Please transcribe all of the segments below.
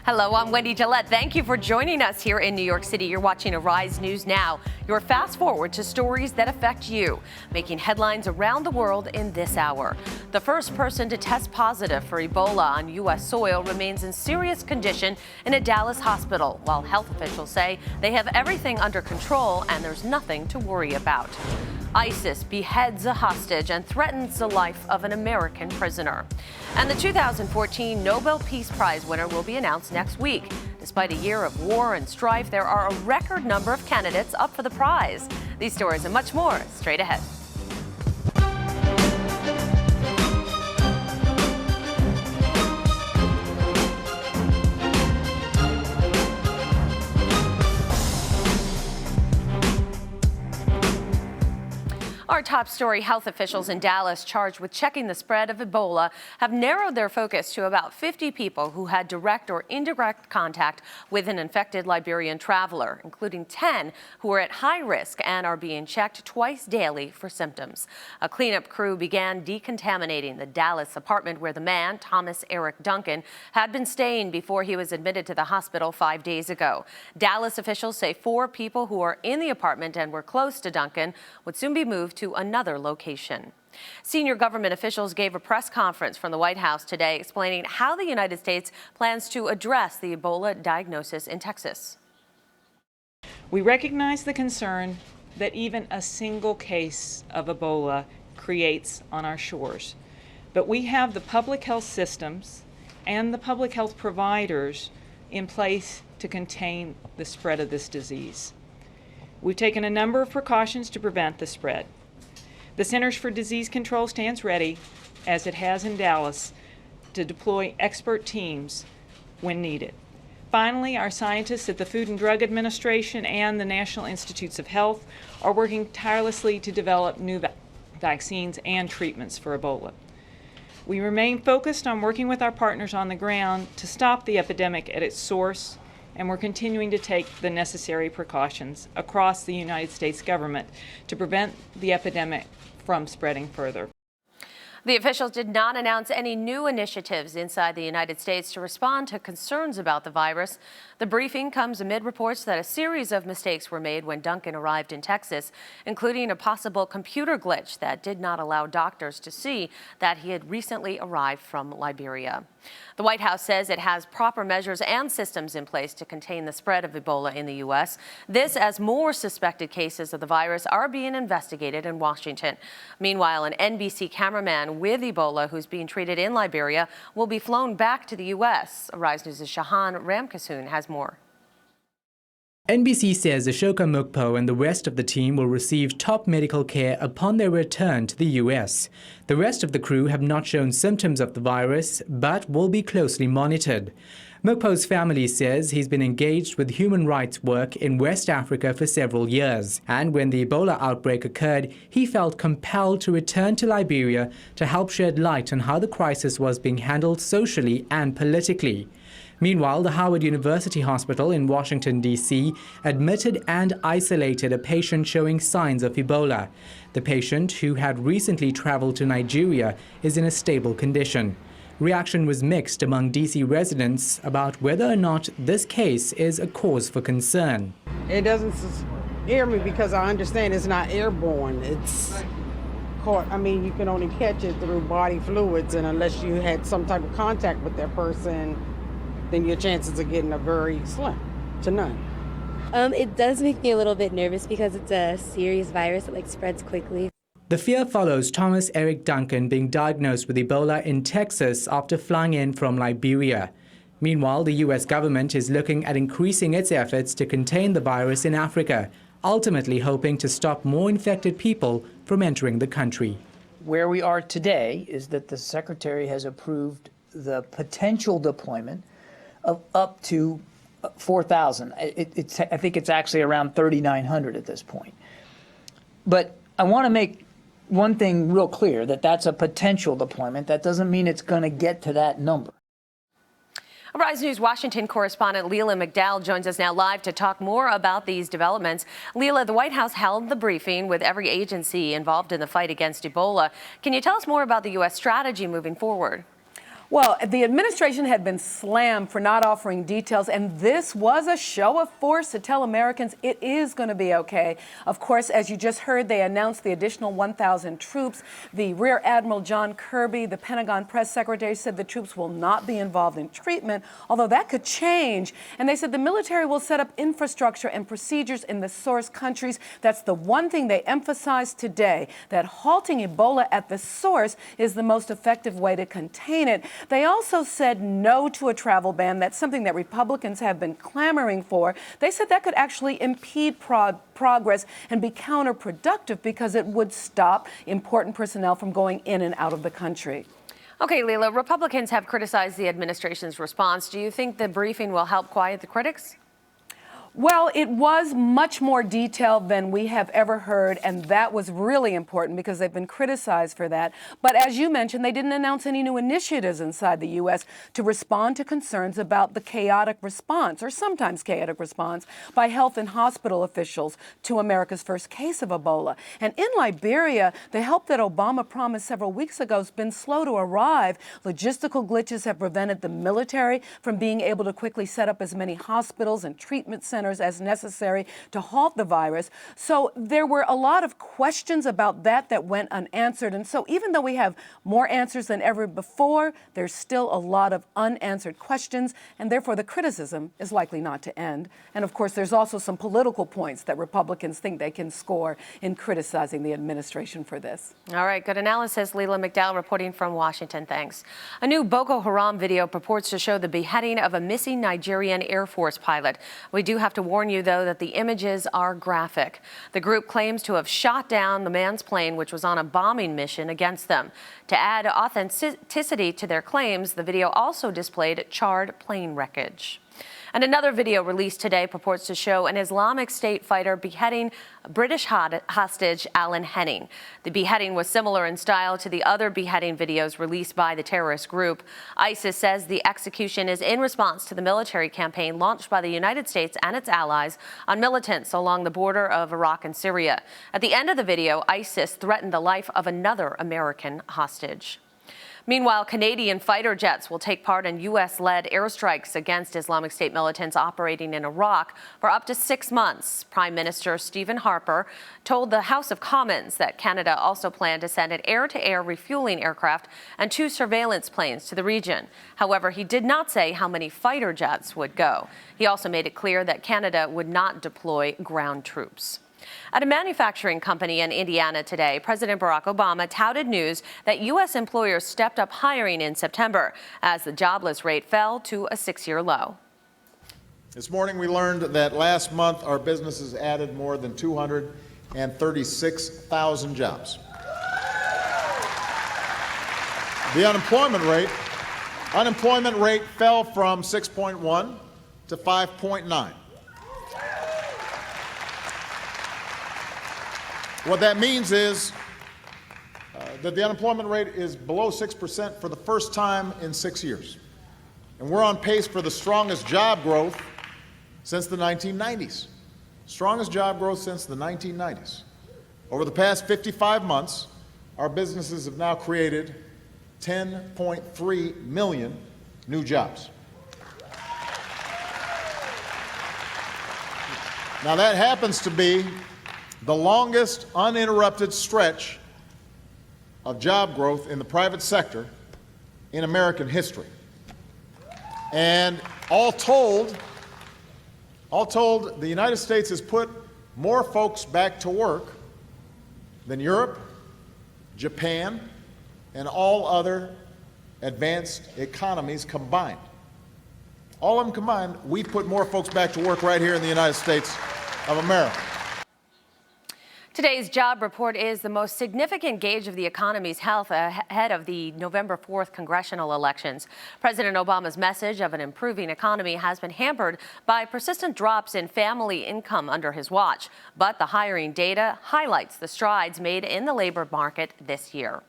Hello, I'm Wendy Gillette. Thank you for joining us here in New York City. You're watching Arise News Now, your fast forward to stories that affect you, making headlines around the world in this hour. The first person to test positive for Ebola on U.S. soil remains in serious condition in a Dallas hospital, while health officials say they have everything under control and there's nothing to worry about. ISIS beheads a hostage and threatens the life of an American prisoner. And the 2014 Nobel Peace Prize winner will be announced next week. Despite a year of war and strife, there are a record number of candidates up for the prize. These stories and much more straight ahead. Our top story: health officials in Dallas charged with checking the spread of Ebola have narrowed their focus to about 50 people who had direct or indirect contact with an infected Liberian traveler, including 10 who are at high risk and are being checked twice daily for symptoms. A cleanup crew began decontaminating the Dallas apartment where the man, Thomas Eric Duncan, had been staying before he was admitted to the hospital 5 days ago. Dallas officials say 4 people who are in the apartment and were close to Duncan would soon be moved to another location. Senior government officials gave a press conference from the White House today explaining how the United States plans to address the Ebola diagnosis in Texas. We recognize the concern that even a single case of Ebola creates on our shores, but we have the public health systems and the public health providers in place to contain the spread of this disease. We've taken a number of precautions to prevent the spread. The Centers for Disease Control stands ready, as it has in Dallas, to deploy expert teams when needed. Finally, our scientists at the Food and Drug Administration and the National Institutes of Health are working tirelessly to develop new vaccines and treatments for Ebola. We remain focused on working with our partners on the ground to stop the epidemic at its source, and we're continuing to take the necessary precautions across the United States government to prevent the epidemic from spreading further. The officials did not announce any new initiatives inside the United States to respond to concerns about the virus. The briefing comes amid reports that a series of mistakes were made when Duncan arrived in Texas, including a possible computer glitch that did not allow doctors to see that he had recently arrived from Liberia. The White House says it has proper measures and systems in place to contain the spread of Ebola in the U.S. This as more suspected cases of the virus are being investigated in Washington. Meanwhile, an NBC cameraman with Ebola who's being treated in Liberia will be flown back to the U.S. Arise News' Shahan Ramkissoon has more. NBC says Ashoka Mukpo and the rest of the team will receive top medical care upon their return to the U.S. The rest of the crew have not shown symptoms of the virus, but will be closely monitored. Mukpo's family says he's been engaged with human rights work in West Africa for several years, and when the Ebola outbreak occurred, he felt compelled to return to Liberia to help shed light on how the crisis was being handled socially and politically. Meanwhile, the Howard University Hospital in Washington, D.C. admitted and isolated a patient showing signs of Ebola. The patient, who had recently traveled to Nigeria, is in a stable condition. Reaction was mixed among D.C. residents about whether or not this case is a cause for concern. It doesn't scare me because I understand it's not airborne. It's caught, you can only catch it through body fluids, and unless you had some type of contact with that person, then your chances of getting are very slim to none. It does make me a little bit nervous because it's a serious virus that spreads quickly. The fear follows Thomas Eric Duncan being diagnosed with Ebola in Texas after flying in from Liberia. Meanwhile, the U.S. government is looking at increasing its efforts to contain the virus in Africa, ultimately hoping to stop more infected people from entering the country. Where we are today is that the Secretary has approved the potential deployment of up to 4,000. I think it's actually around 3,900 at this point. But I want to make one thing real clear, that that's a potential deployment. That doesn't mean it's going to get to that number. Arise News Washington correspondent Leila McDowell joins us now live to talk more about these developments. Leila, the White House held the briefing with every agency involved in the fight against Ebola. Can you tell us more about the U.S. strategy moving forward? Well, the administration had been slammed for not offering details, and this was a show of force to tell Americans it is going to be okay. Of course, as you just heard, they announced the additional 1,000 troops. The Rear Admiral John Kirby, the Pentagon press secretary, said the troops will not be involved in treatment, although that could change. And they said the military will set up infrastructure and procedures in the source countries. That's the one thing they emphasized today, that halting Ebola at the source is the most effective way to contain it. They also said no to a travel ban. That's something that Republicans have been clamoring for. They said that could actually impede progress and be counterproductive because it would stop important personnel from going in and out of the country. Okay, Leila, Republicans have criticized the administration's response. Do you think the briefing will help quiet the critics? Well, it was much more detailed than we have ever heard, and that was really important because they've been criticized for that. But as you mentioned, they didn't announce any new initiatives inside the U.S. to respond to concerns about the chaotic response, or sometimes chaotic response, by health and hospital officials to America's first case of Ebola. And in Liberia, the help that Obama promised several weeks ago has been slow to arrive. Logistical glitches have prevented the military from being able to quickly set up as many hospitals and treatment centers as necessary to halt the virus. So there were a lot of questions about that went unanswered. And so even though we have more answers than ever before, there's still a lot of unanswered questions, and therefore the criticism is likely not to end. And of course, there's also some political points that Republicans think they can score in criticizing the administration for this. All right, good analysis. Leila McDowell reporting from Washington. Thanks. A new Boko Haram video purports to show the beheading of a missing Nigerian Air Force pilot. We do have to warn you, though, that the images are graphic. The group claims to have shot down the man's plane, which was on a bombing mission against them. To add authenticity to their claims, the video also displayed charred plane wreckage. And another video released today purports to show an Islamic State fighter beheading British hostage Alan Henning. The beheading was similar in style to the other beheading videos released by the terrorist group. ISIS says the execution is in response to the military campaign launched by the United States and its allies on militants along the border of Iraq and Syria. At the end of the video, ISIS threatened the life of another American hostage. Meanwhile, Canadian fighter jets will take part in U.S.-led airstrikes against Islamic State militants operating in Iraq for up to 6 months. Prime Minister Stephen Harper told the House of Commons that Canada also planned to send an air-to-air refueling aircraft and 2 surveillance planes to the region. However, he did not say how many fighter jets would go. He also made it clear that Canada would not deploy ground troops. At a manufacturing company in Indiana today, President Barack Obama touted news that U.S. employers stepped up hiring in September as the jobless rate fell to a 6-year low. This morning we learned that last month our businesses added more than 236,000 jobs. The unemployment rate fell from 6.1 to 5.9. What that means is that the unemployment rate is below 6% for the first time in 6 years. And we're on pace for the strongest job growth since the 1990s. Strongest job growth since the 1990s. Over the past 55 months, our businesses have now created 10.3 million new jobs. Now that happens to be the longest uninterrupted stretch of job growth in the private sector in American history. And all told, the United States has put more folks back to work than Europe, Japan, and all other advanced economies combined. All of them combined, we put more folks back to work right here in the United States of America. Today's job report is the most significant gauge of the economy's health ahead of the November 4th congressional elections. President Obama's message of an improving economy has been hampered by persistent drops in family income under his watch. But the hiring data highlights the strides made in the labor market this year.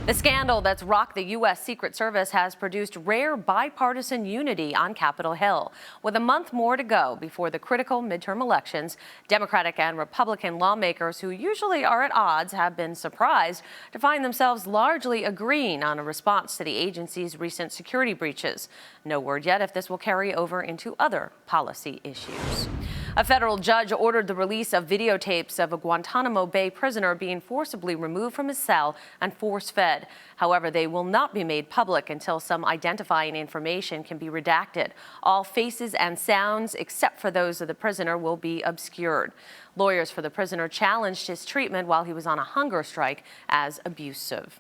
The scandal that's rocked the U.S. Secret Service has produced rare bipartisan unity on Capitol Hill. With a month more to go before the critical midterm elections, Democratic and Republican lawmakers who usually are at odds have been surprised to find themselves largely agreeing on a response to the agency's recent security breaches. No word yet if this will carry over into other policy issues. A federal judge ordered the release of videotapes of a Guantanamo Bay prisoner being forcibly removed from his cell and force-fed. However, they will not be made public until some identifying information can be redacted. All faces and sounds, except for those of the prisoner, will be obscured. Lawyers for the prisoner challenged his treatment while he was on a hunger strike as abusive.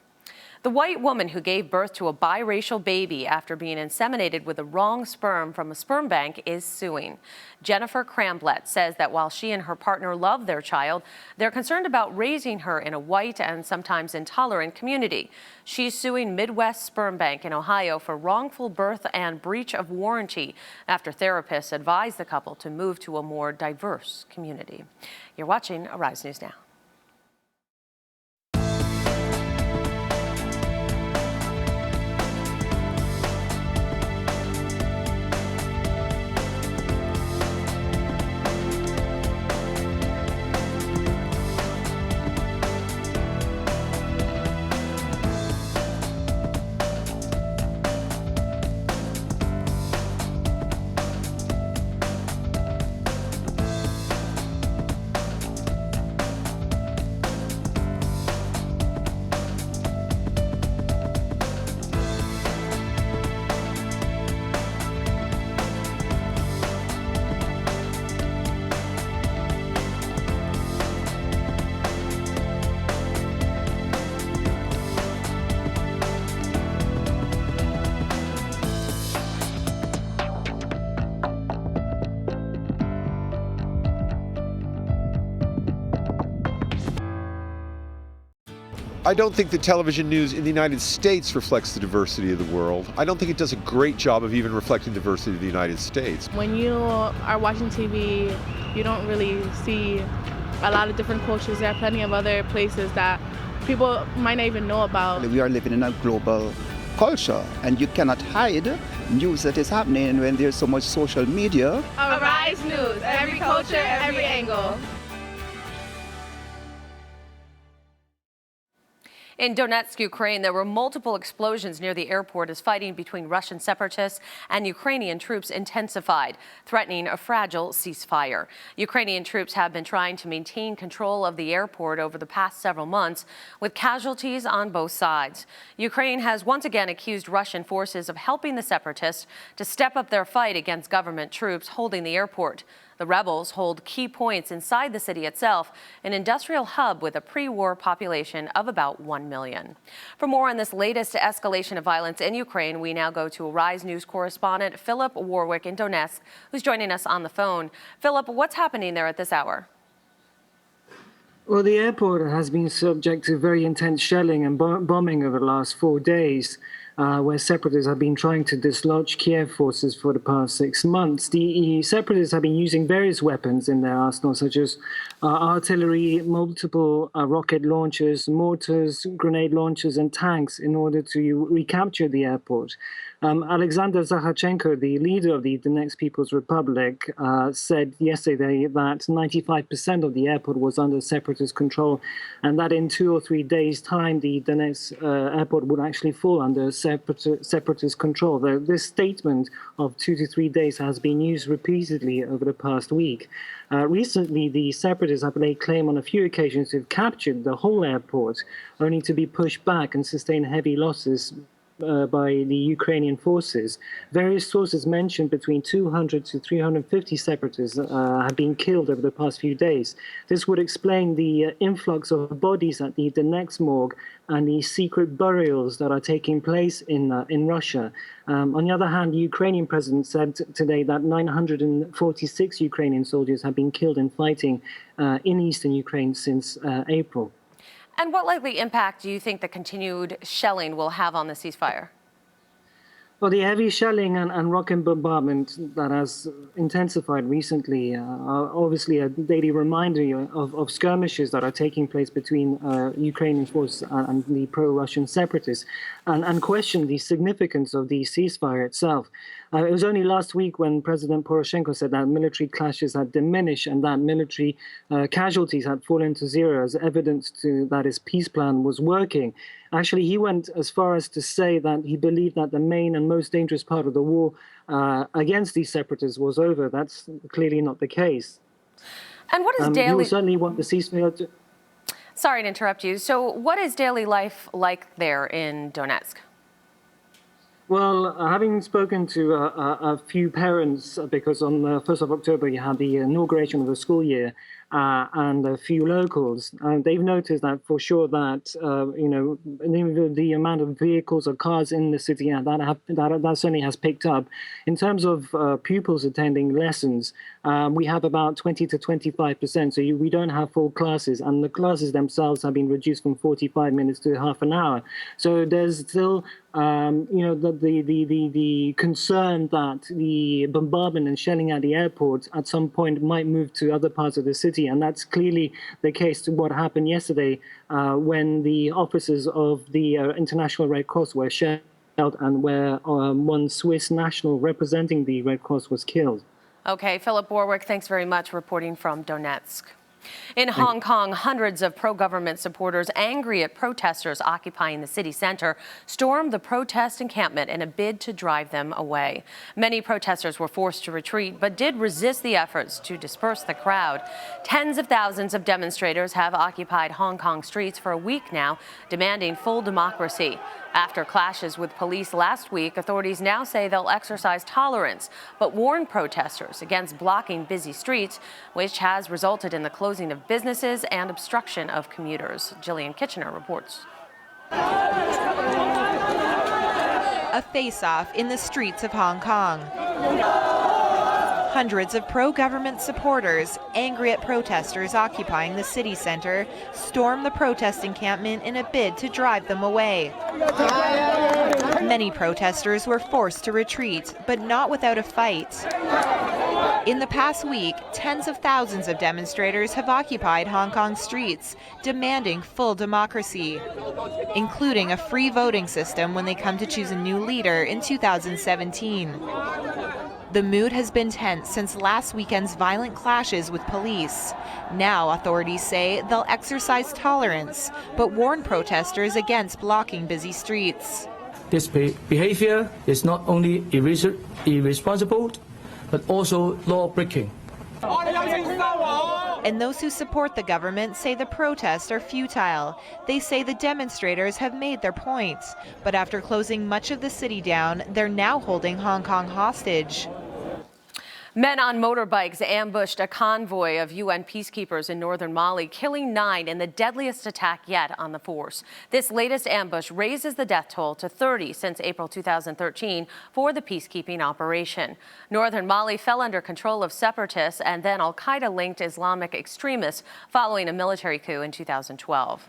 The white woman who gave birth to a biracial baby after being inseminated with the wrong sperm from a sperm bank is suing. Jennifer Cramblett says that while she and her partner love their child, they're concerned about raising her in a white and sometimes intolerant community. She's suing Midwest Sperm Bank in Ohio for wrongful birth and breach of warranty after therapists advised the couple to move to a more diverse community. You're watching Arise News Now. I don't think the television news in the United States reflects the diversity of the world. I don't think it does a great job of even reflecting the diversity of the United States. When you are watching TV, you don't really see a lot of different cultures. There are plenty of other places that people might not even know about. We are living in a global culture, and you cannot hide news that is happening when there's so much social media. Arise News, every culture, every angle. In Donetsk, Ukraine, there were multiple explosions near the airport as fighting between Russian separatists and Ukrainian troops intensified, threatening a fragile ceasefire. Ukrainian troops have been trying to maintain control of the airport over the past several months, with casualties on both sides. Ukraine has once again accused Russian forces of helping the separatists to step up their fight against government troops holding the airport. The rebels hold key points inside the city itself, an industrial hub with a pre-war population of about 1 million. For more on this latest escalation of violence in Ukraine, we now go to Arise News correspondent Philip Warwick in Donetsk, who's joining us on the phone. Philip, what's happening there at this hour? Well, the airport has been subject to very intense shelling and bombing over the last 4 days, where separatists have been trying to dislodge Kiev forces for the past 6 months. The separatists have been using various weapons in their arsenal, such as artillery, multiple rocket launchers, mortars, grenade launchers, and tanks in order to recapture the airport. Alexander Zaharchenko, the leader of the Donetsk People's Republic, said yesterday that 95% of the airport was under separatist control, and that in 2 or 3 days' time, the Donetsk airport would actually fall under separatist control. This statement of 2 to 3 days has been used repeatedly over the past week. Recently, the separatists have laid claim on a few occasions to have captured the whole airport, only to be pushed back and sustain heavy losses by the Ukrainian forces. Various sources mentioned between 200 to 350 separatists have been killed over the past few days. This would explain the influx of bodies at the Donetsk morgue and the secret burials that are taking place in Russia. On the other hand, the Ukrainian president said today that 946 Ukrainian soldiers have been killed in fighting in eastern Ukraine since April. And what likely impact do you think the continued shelling will have on the ceasefire? Well, the heavy shelling and rocket bombardment that has intensified recently are obviously a daily reminder of skirmishes that are taking place between Ukrainian forces and the pro-Russian separatists, and question the significance of the ceasefire itself. It was only last week when President Poroshenko said that military clashes had diminished and that military casualties had fallen to zero as evidence to that his peace plan was working. Actually, he went as far as to say that he believed that the main and most dangerous part of the war against these separatists was over. That's clearly not the case. And what is He daily... will certainly want the ceasefire to... Sorry to interrupt you. So what is daily life like there in Donetsk? Well, having spoken to a few parents, because on the 1st of October you had the inauguration of the school year, and a few locals, they've noticed that for sure that the amount of vehicles or cars in the city that certainly has picked up. In terms of pupils attending lessons, we have about 20 to 25%. So we don't have full classes, and the classes themselves have been reduced from 45 minutes to half an hour. So there's still the concern that the bombardment and shelling at the airport at some point might move to other parts of the city. And that's clearly the case to what happened yesterday when the officers of the International Red Cross were shelled and where one Swiss national representing the Red Cross was killed. Okay, Philip Warwick, thanks very much, reporting from Donetsk. In Hong Kong, hundreds of pro-government supporters angry at protesters occupying the city center stormed the protest encampment in a bid to drive them away. Many protesters were forced to retreat, but did resist the efforts to disperse the crowd. Tens of thousands of demonstrators have occupied Hong Kong streets for a week now, demanding full democracy. After clashes with police last week, authorities now say they'll exercise tolerance, but warn protesters against blocking busy streets, which has resulted in the closing of businesses and obstruction of commuters. Jillian Kitchener reports. A face-off in the streets of Hong Kong. Hundreds of pro-government supporters, angry at protesters occupying the city center, stormed the protest encampment in a bid to drive them away. Many protesters were forced to retreat, but not without a fight. In the past week, tens of thousands of demonstrators have occupied Hong Kong streets, demanding full democracy, including a free voting system when they come to choose a new leader in 2017. The mood has been tense since last weekend's violent clashes with police. Now authorities say they'll exercise tolerance, but warn protesters against blocking busy streets. This behavior is not only irresponsible, but also law-breaking. And those who support the government say the protests are futile. They say the demonstrators have made their points, but after closing much of the city down, they're now holding Hong Kong hostage. Men on motorbikes ambushed a convoy of UN peacekeepers in northern Mali, killing 9 in the deadliest attack yet on the force. This latest ambush raises the death toll to 30 since April 2013 for the peacekeeping operation. Northern Mali fell under control of separatists and then al-Qaeda-linked Islamic extremists following a military coup in 2012.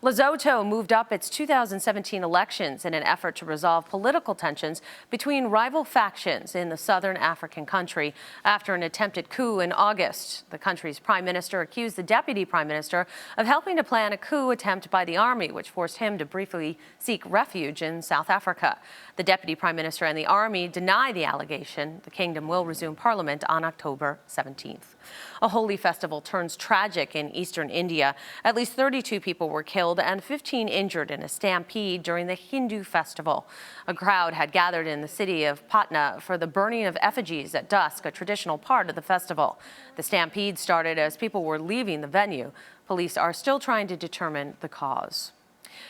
Lesotho moved up its 2017 elections in an effort to resolve political tensions between rival factions in the southern African country after an attempted coup in August. The country's prime minister accused the deputy prime minister of helping to plan a coup attempt by the army, which forced him to briefly seek refuge in South Africa. The deputy prime minister and the army deny the allegation. The kingdom will resume parliament on October 17th. A holy festival turns tragic in eastern India. At least 32 people were killed and 15 injured in a stampede during the Hindu festival. A crowd had gathered in the city of Patna for the burning of effigies at dusk, a traditional part of the festival. The stampede started as people were leaving the venue. Police are still trying to determine the cause.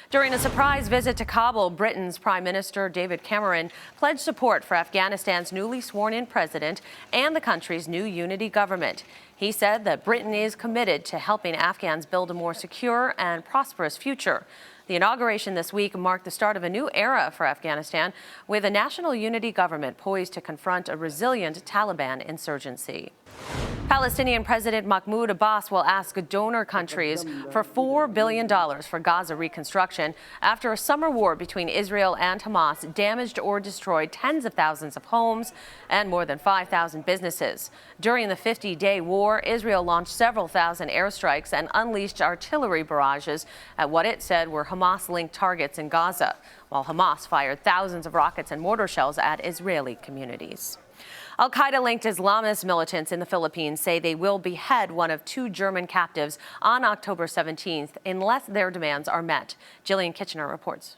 During a surprise visit to Kabul, Britain's Prime Minister David Cameron pledged support for Afghanistan's newly sworn-in president and the country's new unity government. He said that Britain is committed to helping Afghans build a more secure and prosperous future. The inauguration this week marked the start of a new era for Afghanistan, with a national unity government poised to confront a resilient Taliban insurgency. Palestinian President Mahmoud Abbas will ask donor countries for $4 billion for Gaza reconstruction after a summer war between Israel and Hamas damaged or destroyed tens of thousands of homes and more than 5,000 businesses. During the 50-day war, Israel launched several thousand airstrikes and unleashed artillery barrages at what it said were Hamas-linked targets in Gaza, while Hamas fired thousands of rockets and mortar shells at Israeli communities. Al-Qaeda-linked Islamist militants in the Philippines say they will behead one of 2 German captives on October 17th unless their demands are met. Jillian Kitchener reports.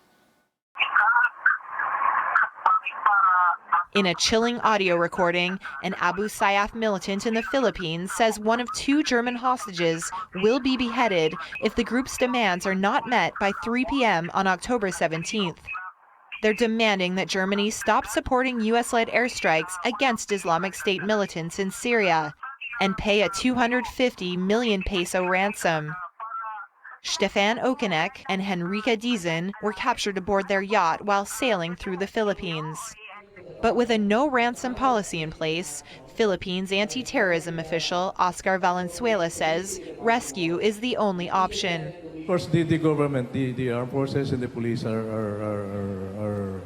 In a chilling audio recording, an Abu Sayyaf militant in the Philippines says one of 2 German hostages will be beheaded if the group's demands are not met by 3 p.m. on October 17th. They're demanding that Germany stop supporting U.S.-led airstrikes against Islamic State militants in Syria and pay a 250 million peso ransom. Stefan Okenek and Henrika Diezen were captured aboard their yacht while sailing through the Philippines. But with a no-ransom policy in place, Philippines anti-terrorism official Oscar Valenzuela says rescue is the only option. Of course, the government, the armed forces and the police are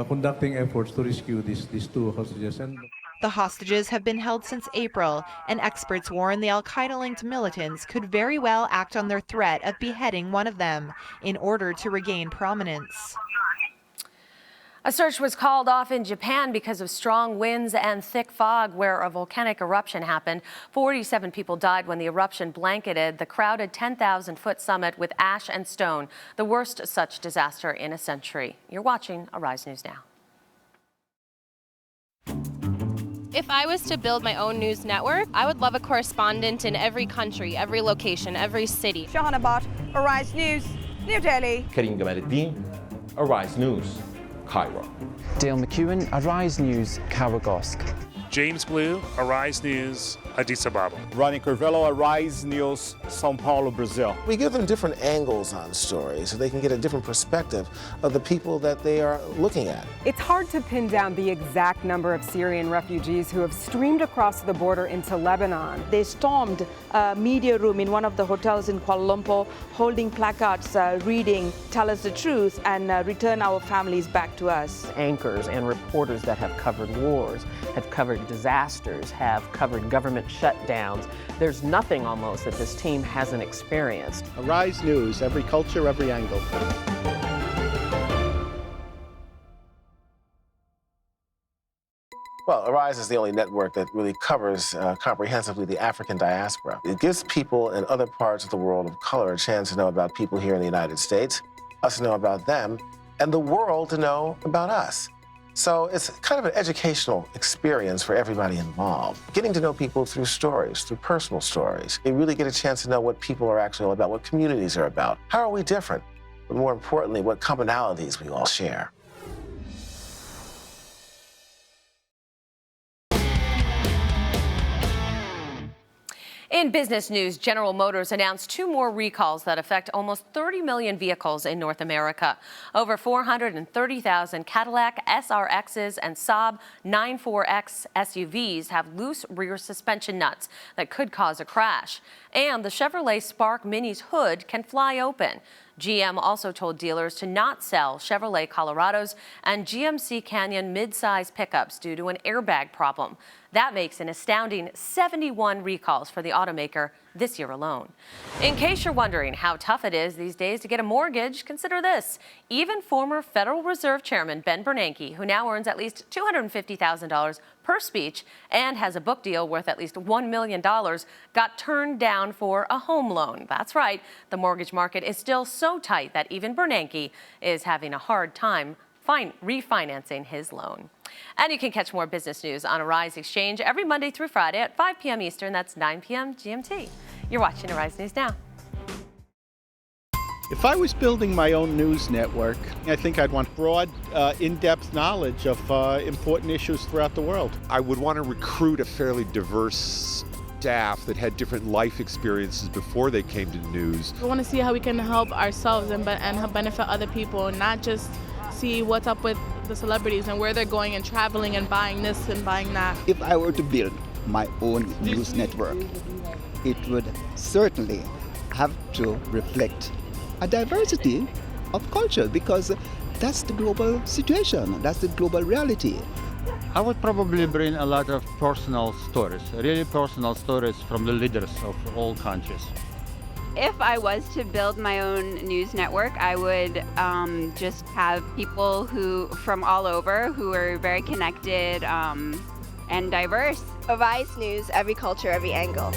conducting efforts to rescue these 2 hostages. And the hostages have been held since April, and experts warn the Al-Qaeda-linked militants could very well act on their threat of beheading one of them in order to regain prominence. A search was called off in Japan because of strong winds and thick fog where a volcanic eruption happened. 47 people died when the eruption blanketed the crowded 10,000-foot summit with ash and stone, the worst such disaster in a century. You're watching Arise News Now. If I was to build my own news network, I would love a correspondent in every country, every location, every city. Shahana Bhatt, Arise News, New Delhi. Karim Gamaluddin, Arise News, Cairo. Dale McEwen, Arise News, Karagosk. James Blue, Arise News, Addis Ababa. Ronnie Curvelo, Arise News, São Paulo, Brazil. We give them different angles on stories so they can get a different perspective of the people that they are looking at. It's hard to pin down the exact number of Syrian refugees who have streamed across the border into Lebanon. They stormed a media room in one of the hotels in Kuala Lumpur, holding placards reading, "Tell us the truth and return our families back to us." Anchors and reporters that have covered wars, have covered disasters, have covered government shutdowns. There's nothing almost that this team hasn't experienced. Arise News, every culture, every angle. Well, Arise is the only network that really covers comprehensively the African diaspora. It gives people in other parts of the world of color a chance to know about people here in the United States, us to know about them, and the world to know about us. So it's kind of an educational experience for everybody involved. Getting to know people through stories, through personal stories. You really get a chance to know what people are actually all about, what communities are about. How are we different? But more importantly, what commonalities we all share. In business news, General Motors announced 2 more recalls that affect almost 30 million vehicles in North America. Over 430,000 Cadillac SRXs and Saab 94X SUVs have loose rear suspension nuts that could cause a crash. And the Chevrolet Spark Mini's hood can fly open. GM also told dealers to not sell Chevrolet Colorados and GMC Canyon midsize pickups due to an airbag problem. That makes an astounding 71 recalls for the automaker this year alone. In case you're wondering how tough it is these days to get a mortgage, consider this. Even former Federal Reserve Chairman Ben Bernanke, who now earns at least $250,000 per speech and has a book deal worth at least $1 million, got turned down for a home loan. That's right, the mortgage market is still so tight that even Bernanke is having a hard time refinancing his loan. And you can catch more business news on Arise Exchange every Monday through Friday at 5 p.m. Eastern. That's 9 p.m. GMT. You're watching Arise News Now. If I was building my own news network, I think I'd want broad, in-depth knowledge of important issues throughout the world. I would want to recruit a fairly diverse staff that had different life experiences before they came to news. We want to see how we can help ourselves and help benefit other people, and not just see what's up with the celebrities and where they're going and traveling and buying this and buying that. If I were to build my own news network, it would certainly have to reflect a diversity of culture, because that's the global situation, that's the global reality. I would probably bring a lot of personal stories, really personal stories from the leaders of all countries. If I was to build my own news network, I would just have people from all over who are very connected and diverse. Arise News, every culture, every angle.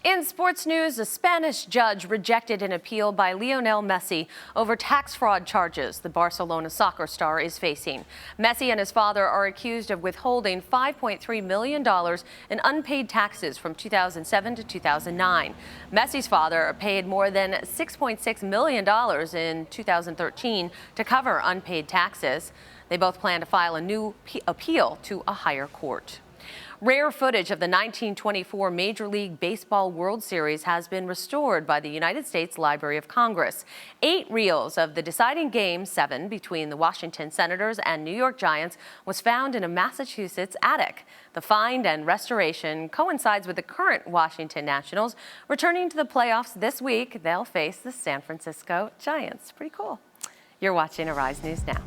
In sports news, a Spanish judge rejected an appeal by Lionel Messi over tax fraud charges the Barcelona soccer star is facing. Messi and his father are accused of withholding $5.3 million in unpaid taxes from 2007 to 2009. Messi's father paid more than $6.6 million in 2013 to cover unpaid taxes. They both plan to file a new appeal to a higher court. Rare footage of the 1924 Major League Baseball World Series has been restored by the United States Library of Congress. 8 reels of the deciding Game 7 between the Washington Senators and New York Giants was found in a Massachusetts attic. The find and restoration coincides with the current Washington Nationals returning to the playoffs this week. They'll face the San Francisco Giants. Pretty cool. You're watching Arise News Now.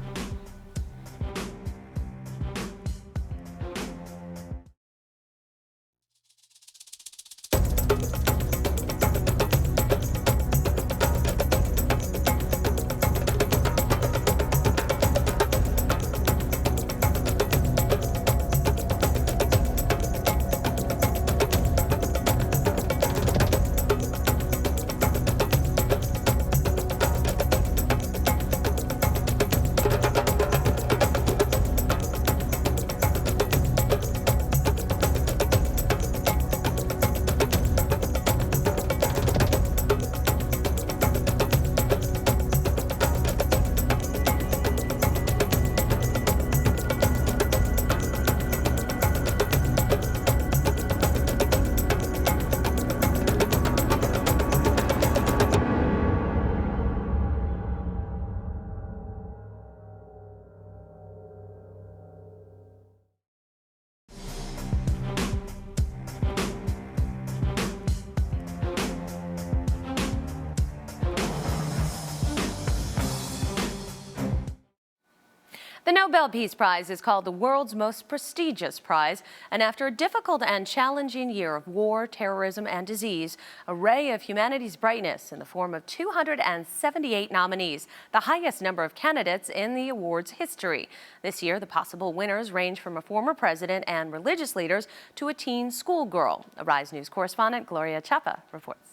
The Nobel Peace Prize is called the world's most prestigious prize, and after a difficult and challenging year of war, terrorism, and disease, a ray of humanity's brightness in the form of 278 nominees, the highest number of candidates in the award's history. This year, the possible winners range from a former president and religious leaders to a teen schoolgirl. Arise News correspondent Gloria Chapa reports.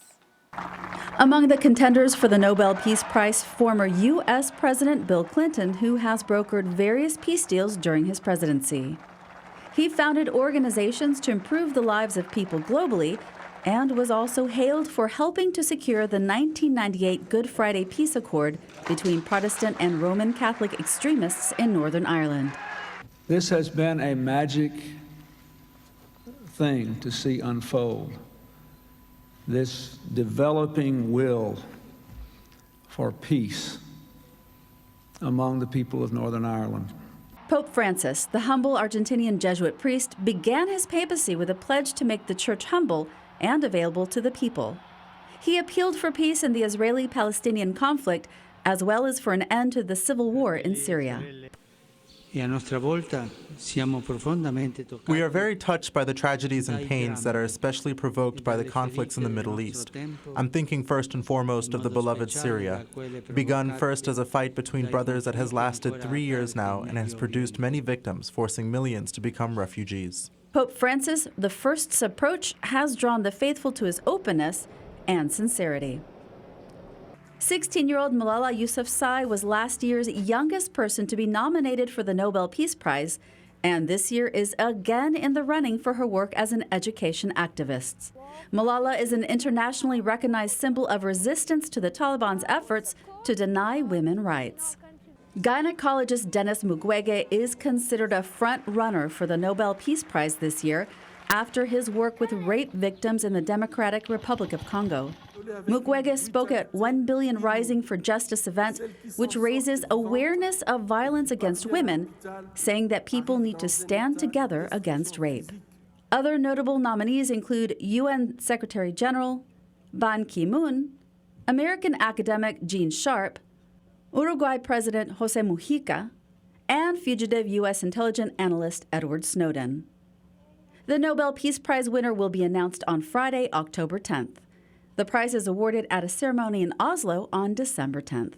Among the contenders for the Nobel Peace Prize, former U.S. President Bill Clinton, who has brokered various peace deals during his presidency. He founded organizations to improve the lives of people globally and was also hailed for helping to secure the 1998 Good Friday Peace Accord between Protestant and Roman Catholic extremists in Northern Ireland. This has been a magic thing to see unfold. This developing will for peace among the people of Northern Ireland. Pope Francis, the humble Argentinian Jesuit priest, began his papacy with a pledge to make the church humble and available to the people. He appealed for peace in the Israeli-Palestinian conflict, as well as for an end to the civil war in Syria. We are very touched by the tragedies and pains that are especially provoked by the conflicts in the Middle East. I'm thinking first and foremost of the beloved Syria, begun first as a fight between brothers that has lasted 3 years now and has produced many victims, forcing millions to become refugees. Pope Francis, the first's approach has drawn the faithful to his openness and sincerity. 16-year-old Malala Yousafzai was last year's youngest person to be nominated for the Nobel Peace Prize, and this year is again in the running for her work as an education activist. Malala is an internationally recognized symbol of resistance to the Taliban's efforts to deny women rights. Gynecologist Denis Mukwege is considered a front runner for the Nobel Peace Prize this year, after his work with rape victims in the Democratic Republic of Congo. Mukwege spoke at 1 Billion Rising for Justice event, which raises awareness of violence against women, saying that people need to stand together against rape. Other notable nominees include UN Secretary General Ban Ki-moon, American academic Gene Sharp, Uruguay President Jose Mujica, and fugitive U.S. intelligence analyst Edward Snowden. The Nobel Peace Prize winner will be announced on Friday, October 10th. The prize is awarded at a ceremony in Oslo on December 10th.